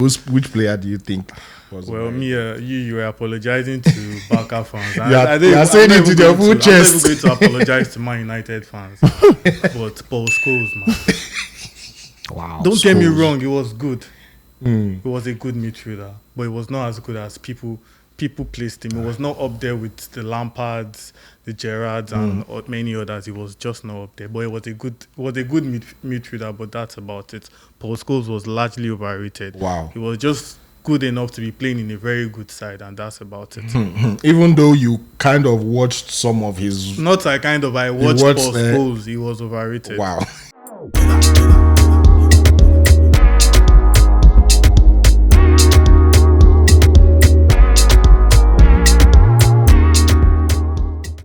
Which player do you think was? Well, you were apologizing to Barca fans. You're saying it to your full chest. I'm never going to apologize to Man United fans. But Paul Scholes, man. Wow. Don't get me wrong, it was good. It was a good midfielder, but it was not as good as people placed him. It was not up there with the Lampards, the Gerrards, and many others. It was just not up there. But it was a good midfielder, but that's about it. Paul Scholes was largely overrated. Wow. He was just good enough to be playing in a very good side, and that's about it. Even though you kind of watched some of his... I watched Paul Scholes. He was overrated. Wow.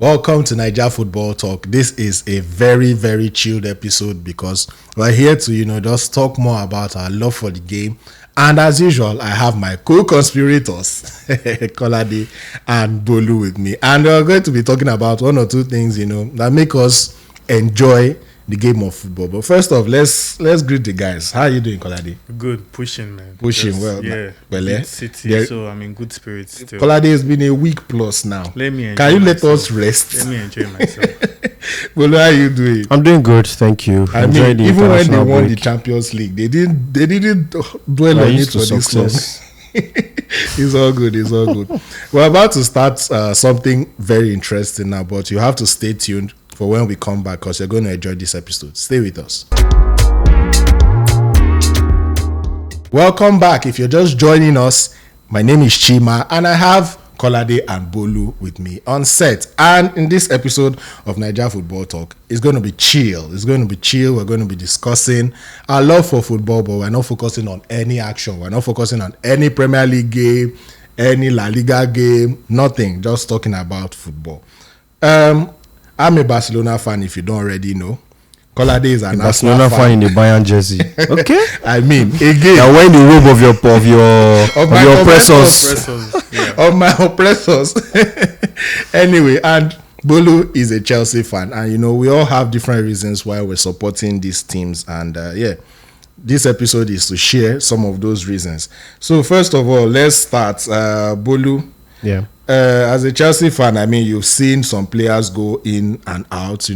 Welcome to Naija Football Talk. This is a very, very chilled episode because we're here to, just talk more about our love for the game. And as usual, I have my co-conspirators, Kolade and Bolu with me. And we're going to be talking about one or two things, that make us enjoy the game of football. But first off, let's greet the guys. How are you doing, Kolade? Good, pushing, man. Pushing, well. Yeah, City, so I'm in good spirits still. Kolade has been a week plus now. Let me enjoy Can you myself. let us rest? Let me enjoy myself. Bolu, how are you doing? I'm doing good, thank you. I mean, even when they won the Champions League, they didn't dwell on it for this long. It's all good. We're about to start something very interesting now, but you have to stay tuned for when we come back because you're going to enjoy this episode. Stay with us. Welcome back. If you're just joining us, my name is Chima and I have Kolade and Bolu with me on set. And in this episode of Naija Football Talk, it's going to be chill. We're going to be discussing our love for football, but we're not focusing on any action. We're not focusing on any Premier League game, any La Liga game, nothing. Just talking about football. I'm a Barcelona fan, if you don't already know. Kolade is an Barcelona fan in the Bayern jersey. Okay. I mean, again, you're wearing the robe of your oppressors. Of my oppressors. Anyway, and Bolu is a Chelsea fan, and we all have different reasons why we're supporting these teams, and this episode is to share some of those reasons. So first of all, let's start. Bolu. Yeah. As a Chelsea fan, I mean, you've seen some players go in and out,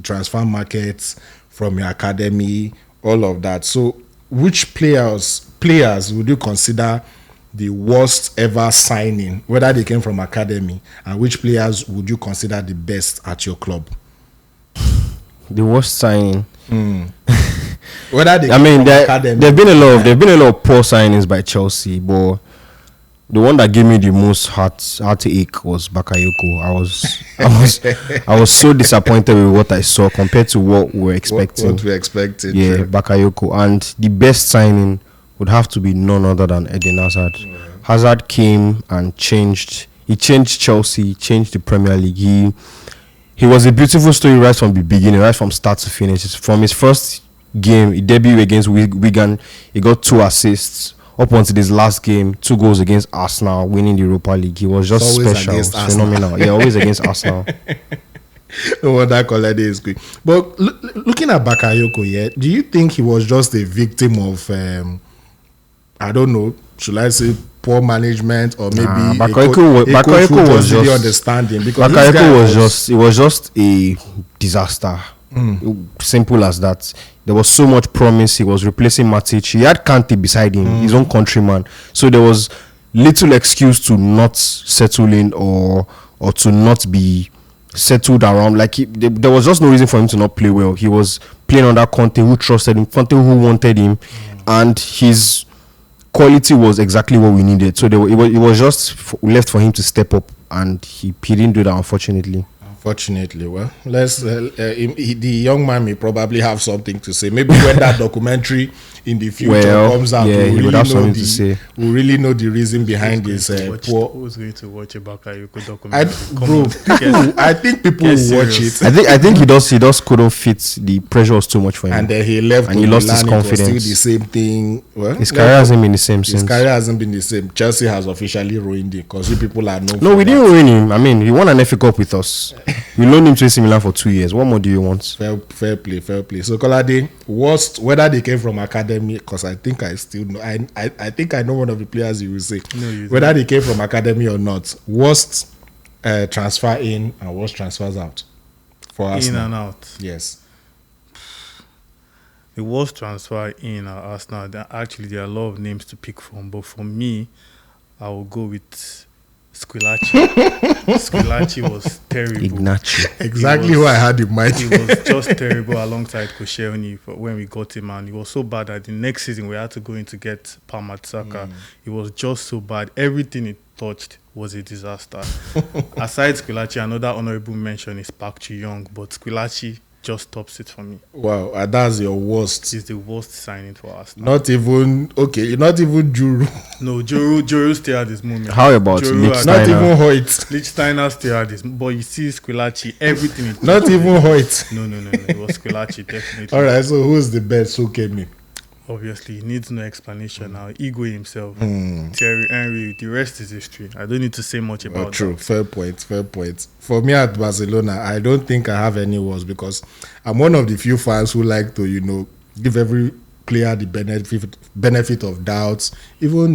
transfer markets from your academy, all of that. So which players would you consider the worst ever signing, whether they came from academy, and which players would you consider the best at your club? The worst signing. Whether they came from academy. There've been a lot of poor signings by Chelsea, but the one that gave me the most heartache was Bakayoko. I was so disappointed with what I saw compared to what we were expecting. What we expected. Yeah, true. Bakayoko. And the best signing would have to be none other than Eden Hazard. Yeah. Hazard came and changed. He changed Chelsea, changed the Premier League. He was a beautiful story right from the beginning, right from start to finish. From his first game, he debuted against Wigan. He got 2 assists. Up until this last game, 2 goals against Arsenal, winning the Europa League. He was just special, phenomenal. Yeah, always against Arsenal. No wonder Kolade is good. But looking at Bakayoko, do you think he was just a victim of, I don't know, should I say poor management, or maybe Bakayoko was just understanding? Because Bakayoko was just a disaster. Simple as that. There was so much promise. He was replacing Matic. He had Kante beside him, his own countryman. So there was little excuse to not settle in or to not be settled around. Like there was just no reason for him to not play well. He was playing under Conte, who trusted him, Conte who wanted him, and his quality was exactly what we needed. So it was just left for him to step up, and he didn't do that, unfortunately. Unfortunately, well, let's. The young man may probably have something to say. Maybe when that documentary in the future comes out, we'll really know the reason behind this poor. Who's going to watch a Bakayoko documentary? I think people will watch it. I think he just couldn't fit. The pressure was too much for him, and then he left, and he lost his confidence. Still the same thing. Well, his career hasn't been the same since. His career hasn't been the same. Chelsea has officially ruined it because you people are known. No, we didn't ruin him. I mean, he won an FA Cup with us. We loaned him to AC Milan for 2 years. What more do you want? Fair play. So Kolade, worst, whether they came from academy, because I think I still know. I think I know one of the players you will say. No, you whether they came from academy or not, worst transfer in and worst transfers out for Arsenal. In and out. Yes. The worst transfer in at Arsenal. Actually, there are a lot of names to pick from, but for me, I will go with Squillaci. Squillaci was terrible. Ignacio. Exactly who I had in mind. He was just terrible alongside Koscielny when we got him, and he was so bad that the next season we had to go in to get Parma-Saka. He was just so bad. Everything he touched was a disaster. Aside Squillaci, another honourable mention is Park Ji-young, but Squillaci just tops it for me. Wow, and that's your worst. He's the worst signing for us. Not even Juru. No, Juru still had his moment. How about Juru Not even Hoyt. Lichtsteiner still had his, but you see Squillaci, everything. Not even Hoyt. No. It was Squillaci, definitely. All right, so who's the best? Who came in? Obviously, he needs no explanation now. Igwe himself, Thierry Henry, the rest is history. I don't need to say much about True, that. fair point. For me at Barcelona, I don't think I have any worse because I'm one of the few fans who like to, give every player the benefit of doubts. Even,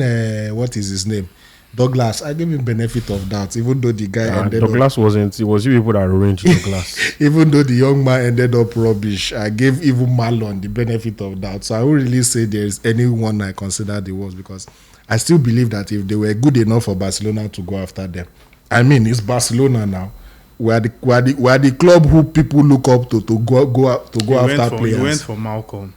what is his name? Douglas, I gave him benefit of doubt, even though the guy ended Douglas wasn't. It was you people that arranged Douglas. even though the young man ended up rubbish, I gave even Marlon the benefit of doubt. So I won't really say there is anyone I consider the worst because I still believe that if they were good enough for Barcelona to go after them, I mean, it's Barcelona now. We are the club who people look up to go after players. He went for Malcolm.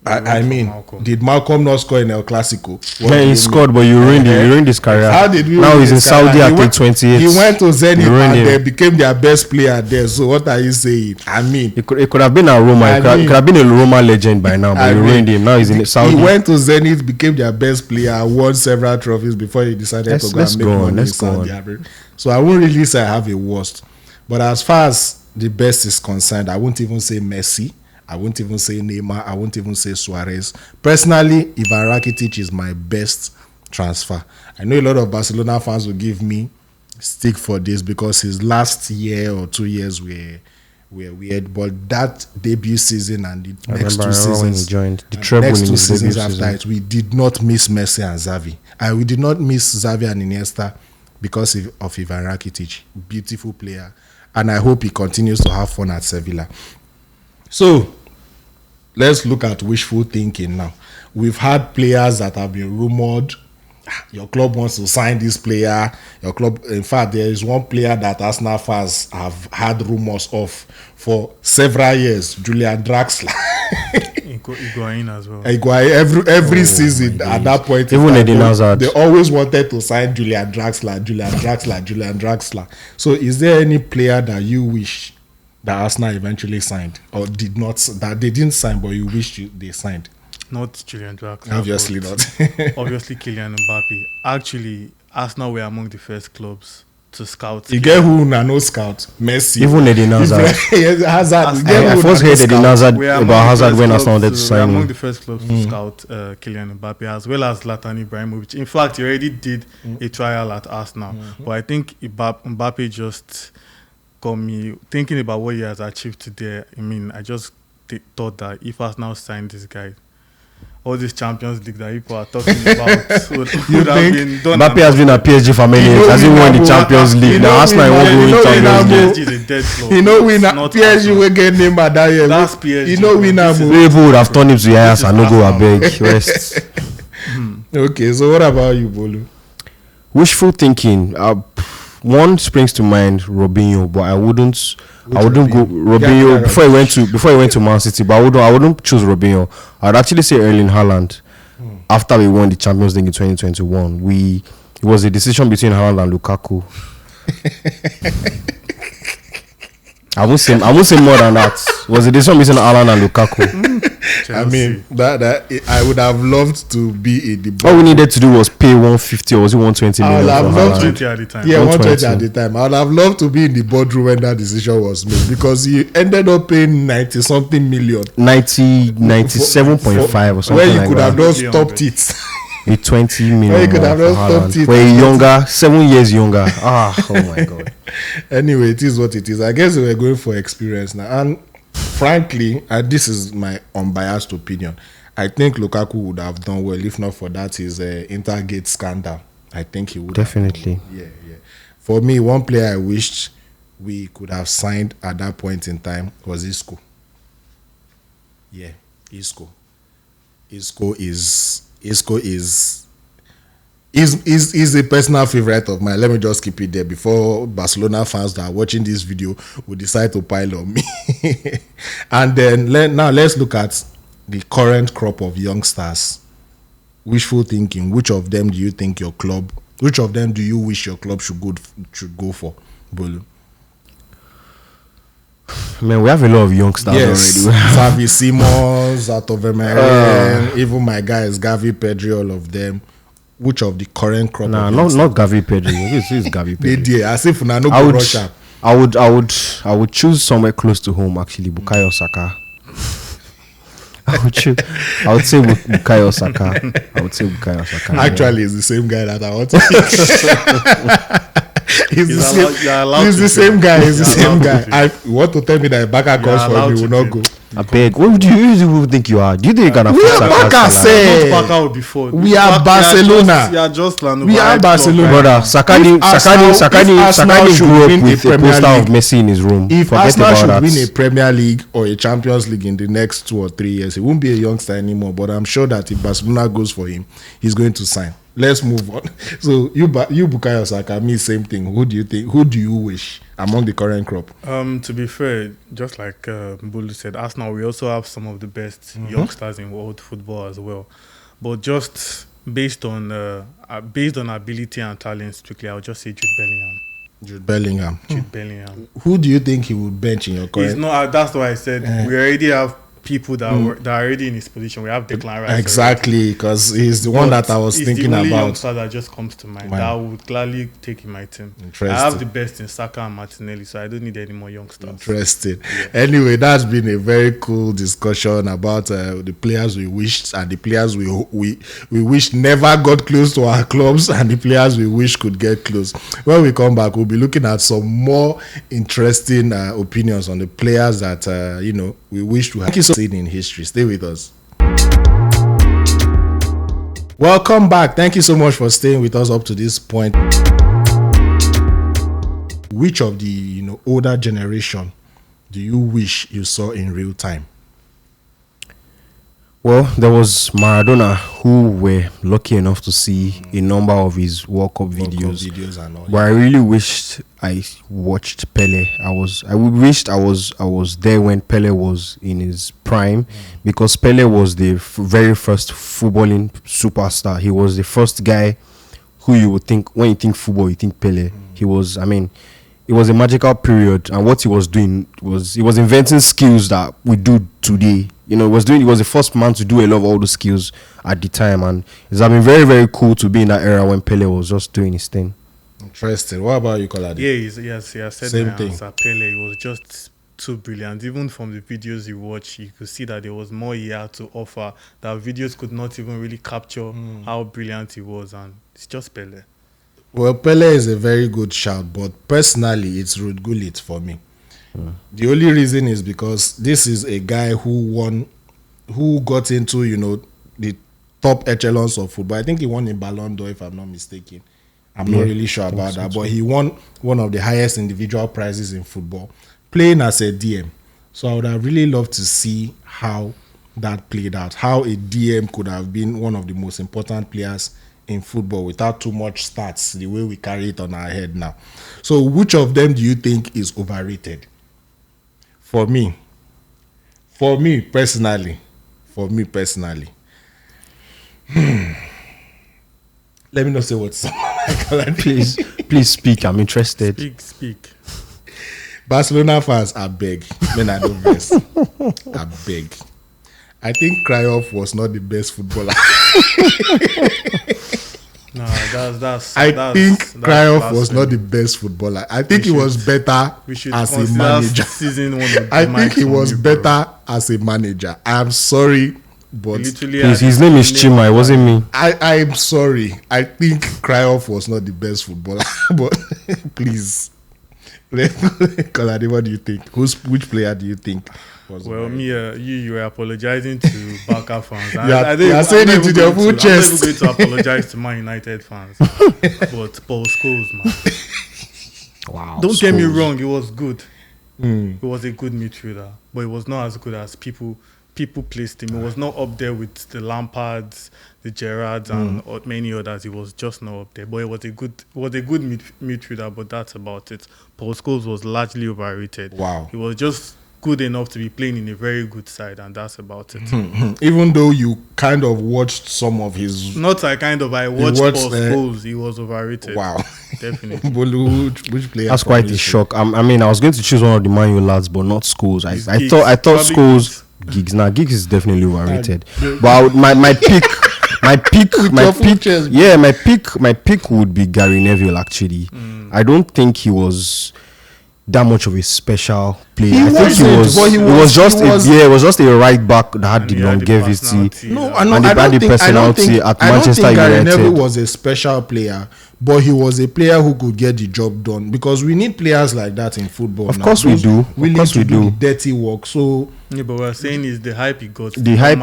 I mean, Malcolm. Did Malcolm not score in El Clasico? Yeah, he scored, but you ruined him. You ruined his career. How did we now ruin he's in his career? Saudi at age 28. He went to Zenit You ruined and him. they became their best player there. So what are you saying? I mean, It could have been a Roma. It could have been a Roma legend by now, but you ruined him. Now he's in Saudi. He went to Zenit, became their best player, won several trophies before he decided to go and make money in Saudi Arabia. So I won't really say I have a worst. But as far as the best is concerned, I won't even say Messi. I won't even say Neymar. I won't even say Suarez. Personally, Ivan Rakitic is my best transfer. I know a lot of Barcelona fans will give me stick for this because his last year or 2 years were weird. But that debut season and the next 2 seasons, when he joined the treble next in 2 his seasons debut after season. it, we did not miss Messi and Xavi. And we did not miss Xavi and Iniesta because of Ivan Rakitic. Beautiful player. And I hope he continues to have fun at Sevilla. So, let's look at wishful thinking now. We've had players that have been rumored. Your club wants to sign this player. Your club, in fact, there is one player that Arsenal fans have had rumors of for several years, Julian Draxler. Higuain as well. Every season at that point, Even Eden Hazard. They always wanted to sign Julian Draxler. So, is there any player that you wish that Arsenal eventually signed or did not, that they didn't sign but you wish they signed? Not Julian Draxler. Obviously not. Obviously Kylian Mbappe. Actually, Arsenal were among the first clubs to scout. You get who no scout? Messi. Even Eden Hazard. Hazard. I first heard Eden Hazard We are about among the Hazard first when clubs Arsenal wanted to we are sign among him. the first clubs to scout Kylian Mbappe as well as Zlatan Ibrahimovic. In fact, he already did a trial at Arsenal. But I think Mbappe just got me thinking about what he has achieved today. I mean, I just thought that if Arsenal signed this guy, all these Champions League that people are talking about would have been done. Mbappe has been at PSG for many years. Has he won the Champions League? Now Arsenal won't go in Champions League. PSG is a dead club. You know, we It's now not PSG Arsenal. will get Neymar that year. That's PSG. You know, we now This is- move. People would have turned him to Yayas and no go Arsenal. abeg. Rest. Okay, so what about you, Bolu? Wishful thinking. One springs to mind, Robinho, but I wouldn't go Robinho Yeah, before he went to Man City. But I wouldn't choose Robinho. I'd actually say Erling Haaland. After we won the Champions League in 2021, it was a decision between Haaland and Lukaku. I won't say more than that. It was a decision between Haaland and Lukaku. I mean, that I would have loved to be in the. All we needed to do was pay 150 or was it 120 I million would for have loved Haaland. to. 120 at the time. Yeah, 120 at 120. the time. I would have loved to be in the boardroom when that decision was made because he ended up paying 90 something million. 97.5 or something Where you like could that. have just stopped it. with 20 million Well, you could more have for not stopped Haaland. it. We're younger, 7 years younger. Oh my god. Anyway, it is what it is. I guess we're going for experience now. And frankly, this is my unbiased opinion, I think Lukaku would have done well if not for that his Intergate scandal. I think he would Definitely. have done well. Yeah. For me, one player I wished we could have signed at that point in time was Isco. Yeah, Isco. Isco is a personal favorite of mine. Let me just keep it there before Barcelona fans that are watching this video will decide to pile on me. And then let's look at the current crop of youngsters. Wishful thinking. Which of them do you think your club? Which of them do you wish your club should go for, Bolu? Man, we have a lot of youngsters already. Xavi Simons, Vermaelen, even my guys, Gavi, Pedri, all of them. Which of the current crop? Nah, of not Gavi Pedri. This is Gavi Pedri. They as if no go Russia. I would choose somewhere close to home actually. Bukayo Saka. I would say Bukayo Saka. Actually, it's the same guy that I want to He's the same guy. You want to tell me that Baka comes for him, he will not go. I beg. What do you think you are? Do you think you can afford Saka? Baka will be forward. We are Barcelona. We are Barcelona. Brother, Saka grew up with a poster of Messi in his room. If Arsenal should win a Premier League or a Champions League in the next 2 or 3 years, he won't be a youngster anymore. But I'm sure that if Barcelona goes for him, he's going to sign. Let's move on. So you Bukayo Saka, me same thing. Who do you think? Who do you wish among the current crop? To be fair, just like Bulu said, Arsenal, we also have some of the best youngsters in world football as well. But just based on ability and talent, strictly, I'll just say Jude Bellingham. Jude Bellingham. Who do you think he would bench in your current? It's not. That's why I said we already have people that are already in his position. We have Declan Rice. Exactly, because he's the one that I was thinking about. He's the only youngster that just comes to mind that I would gladly take in my team. I have the best in Saka and Martinelli, so I don't need any more youngsters. Interesting. Yeah. Anyway, that's been a very cool discussion about the players we wished and the players we wish never got close to our clubs and the players we wish could get close. When we come back, we'll be looking at some more interesting opinions on the players that we wish to have seen in history. Stay with us. Welcome back. Thank you so much for staying with us up to this point. Which of the older generation do you wish you saw in real time? Well, there was Maradona, who we're lucky enough to see a number of his World Cup videos and all. But I really wished I watched Pele. I wished I was there when Pele was in his prime, because Pele was the very first footballing superstar. He was the first guy who you would think, when you think football, you think Pele. He was, it was a magical period, and what he was doing was he was inventing skills that we do today. He was the first man to do a lot of all the skills at the time, and it's been very, very cool to be in that era when Pele was just doing his thing. Interesting. What about you, Kolade? Yeah, he said same thing. Pele was just too brilliant. Even from the videos you watch, you could see that there was more he had to offer. That videos could not even really capture how brilliant he was, and it's just Pele. Well, Pele is a very good shout, but personally, it's Ruud Gullit for me. The only reason is because this is a guy who got into, the top echelons of football. I think he won a Ballon d'Or, if I'm not mistaken. I'm not really sure about that, but he won one of the highest individual prizes in football, playing as a DM. So I would have really loved to see how that played out, how a DM could have been one of the most important players in football without too much stats, the way we carry it on our head now. So which of them do you think is overrated? For me personally, let me not say what's Please speak. I'm interested. Speak. Barcelona fans, I beg. Men I don't vex. I beg. I think Cruyff was not the best footballer. No, that's. I think Cruyff was not the best footballer. I think he was better as a manager. Season one I think he was better as a manager. I'm sorry, but Literally, His name is Chima. It wasn't me. I'm sorry. I think Kryoff was not the best footballer, but please, Kolade, what do you think? Which player do you think was? Well, you were apologizing to Barca fans. You are saying it with your full chest. I'm not even going to apologize to Man United fans. But Paul Scholes, man. Wow. Don't get me wrong, it was good. It was a good midfielder, but it was not as good as people placed him. It was not up there with the Lampards, the Gerrards, and many others. It was just not up there. But it was a good midfielder. But that's about it. Paul Scholes was largely overrated. Wow. He was just good enough to be playing in a very good side, and that's about it. Even though you kind of watched some of his, I watched Paul Scholes. He was overrated. Wow. Definitely. Bolu, which player? That's quite a shock. I mean, I was going to choose one of the Man U lads, but not Scholes. I Giggs. thought Probably Scholes. Giggs. Now Giggs is definitely overrated. But my pick would be Gary Neville. Actually, I don't think he was that much of a special player. I think he was just a right back that had the longevity. No, and the personality at Manchester United. Gary Neville was a special player, but he was a player who could get the job done, because we need players like that in football. Of course we do. Willing to do the dirty work. So yeah, but we're saying is the hype he got. The hype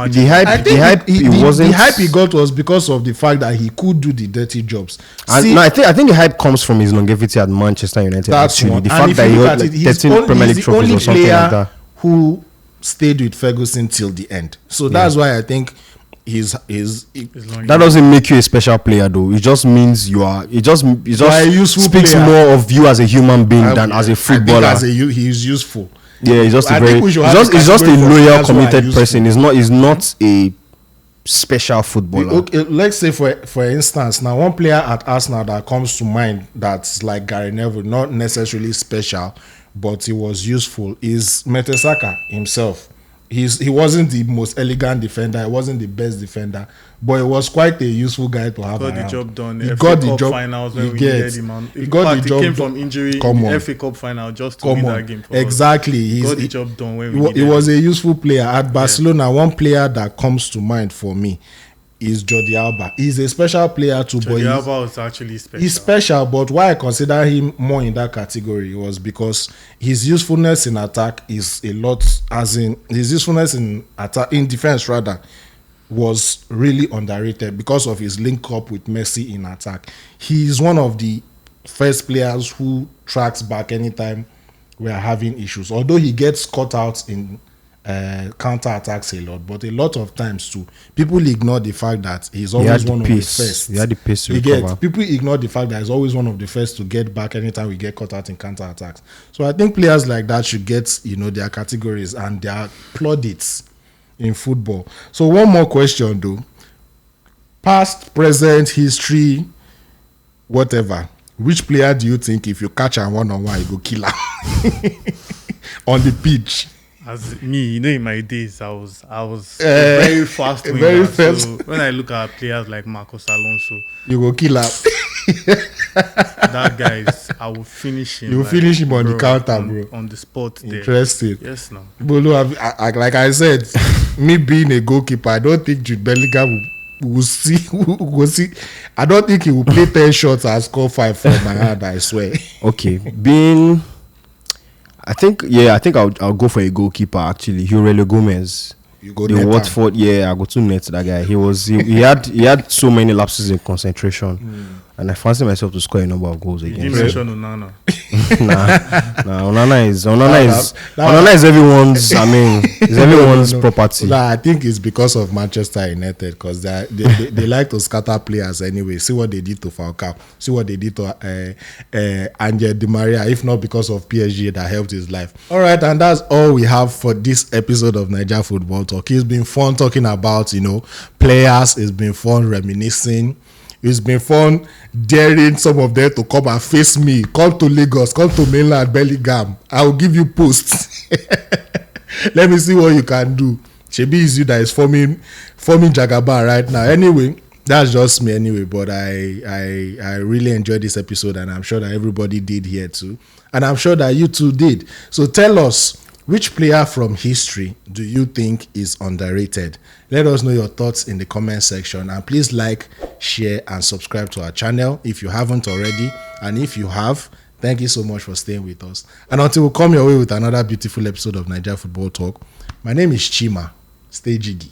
he got was because of the fact that he could do the dirty jobs. I think the hype comes from his longevity at Manchester United. That's actually one. The And fact if that you he look had at like it, 13 Premier League trophies or something like that. Who stayed with Ferguson till the end. So that's why I think that doesn't make you a special player, though. It just means you are. It just speaks player. more of you as a human being than as a footballer. I think he is useful. Yeah, he's just he's just a loyal, committed person. He's not a special footballer. Okay, let's say for instance, now one player at Arsenal that comes to mind that's like Gary Neville, not necessarily special, but he was useful, is Mertesacker himself. He wasn't the most elegant defender, he wasn't the best defender, but he was quite a useful guy to have around. Got the job done. He got the job. Finals when we needed him. He got the job. He came from injury. Come on. The FA Cup final just to win that game. For exactly. He got the job done when we needed He was him. a useful player at Barcelona. One player that comes to mind for me is Jordi Alba. He's a special player too. Jordi Alba was actually special. He's special, but why I consider him more in that category was because his usefulness in attack is a lot, as in his usefulness in attack, in defense rather, was really underrated because of his link up with Messi in attack. He's one of the first players who tracks back anytime we are having issues. Although he gets caught out in counter attacks a lot, but a lot of times too, people ignore the fact that he's always one of the first. He had the pace to recover. People ignore the fact that he's always one of the first to get back anytime we get caught out in counter attacks. So I think players like that should get their categories and their plaudits in football. So one more question though: past, present, history, whatever. Which player do you think if you catch a one-on-one, you go kill him on the pitch? As me, in my days, I was a very fast winner. Very fast. So when I look at players like Marcos Alonso, you go kill him. That guy I will finish him. You will finish him on the counter, bro. On the spot there. Interesting. Yes, no. Bolo, like I said, me being a goalkeeper, I don't think Jude Bellingham will see. I don't think he will play 10 shots and score 5 from my hand, I swear. Okay, I think I'll go for a goalkeeper actually. Aurelio Gomez. You go the Watford, I go to net that guy. He had so many lapses in concentration, and I fancy myself to score a number of goals again. You didn't mention Onana. Onana is everyone's. I mean, it's everyone's property. No, I think it's because of Manchester United, because they like to scatter players anyway. See what they did to Falcao. See what they did to Angel Di Maria. If not because of PSG that helped his life. All right, and that's all we have for this episode of Naija Football Talk. It's been fun talking about players. It's been fun reminiscing. It's been fun daring some of them to come and face me. Come to Lagos, come to mainland Bellingham. I will give you posts. Let me see what you can do. Shebi is you that is forming Jagaban right now. Anyway, that's just me anyway. But I really enjoyed this episode, and I'm sure that everybody did here too. And I'm sure that you too did. So tell us, Which player from history do you think is underrated? Let us know your thoughts in the comment section, and please like, share, and subscribe to our channel if you haven't already. And if you have, thank you so much for staying with us. And until we come your way with another beautiful episode of Naija Football Talk, my name is Chima. Stay jiggy.